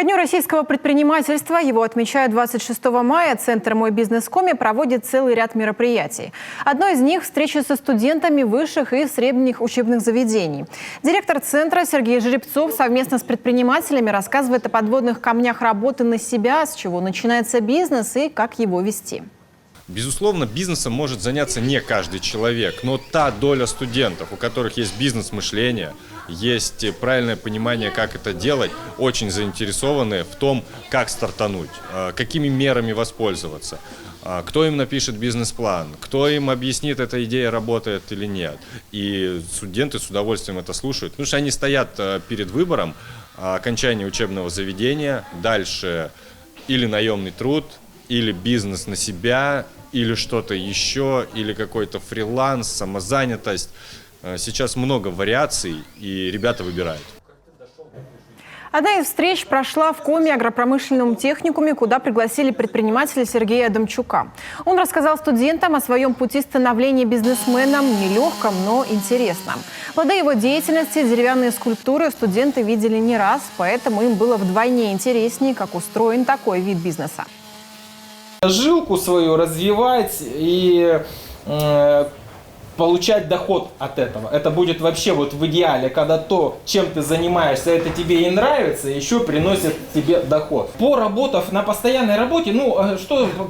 Ко Дню российского предпринимательства, его отмечают 26 мая, Центр «Мой бизнес.Коми» проводит целый ряд мероприятий. Одно из них – встреча со студентами высших и средних учебных заведений. Директор Центра Сергей Жеребцов совместно с предпринимателями рассказывает о подводных камнях работы на себя, с чего начинается бизнес и как его вести. Безусловно, бизнесом может заняться не каждый человек, но та доля студентов, у которых есть бизнес-мышление, есть правильное понимание, как это делать, очень заинтересованы в том, как стартануть, какими мерами воспользоваться, кто им напишет бизнес-план, кто им объяснит, эта идея работает или нет. И студенты с удовольствием это слушают, потому что они стоят перед выбором окончания учебного заведения, дальше или наемный труд, или бизнес на себя, или что-то еще, или какой-то фриланс, самозанятость. Сейчас много вариаций, и ребята выбирают. Одна из встреч прошла в Коми агропромышленном техникуме, куда пригласили предпринимателя Сергея Адамчука. Он рассказал студентам о своем пути становления бизнесменом, нелегком, но интересном. Плоды его деятельности, деревянные скульптуры студенты видели не раз, поэтому им было вдвойне интереснее, как устроен такой вид бизнеса. Жилку свою развивать и получать доход от этого. Это будет вообще вот в идеале, когда то, чем ты занимаешься, это тебе и нравится, еще приносит тебе доход. Поработав на постоянной работе,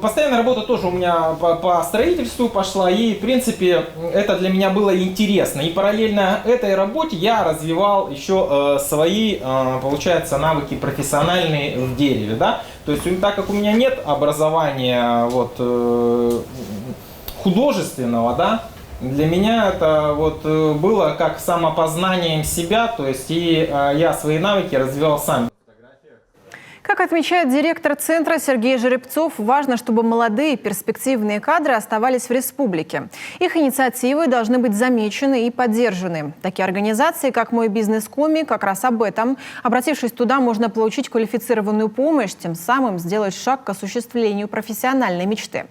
постоянная работа тоже у меня по строительству пошла, и в принципе это для меня было интересно. И параллельно этой работе я развивал еще свои, получается, навыки профессиональные в дереве, да. То есть так как у меня нет образования художественного, да, для меня это было как самопознанием себя, то есть и я свои навыки развивал сам. Как отмечает директор Центра Сергей Жеребцов, важно, чтобы молодые перспективные кадры оставались в республике. Их инициативы должны быть замечены и поддержаны. Такие организации, как «Мой бизнес.Коми», как раз об этом. Обратившись туда, можно получить квалифицированную помощь, тем самым сделать шаг к осуществлению профессиональной мечты.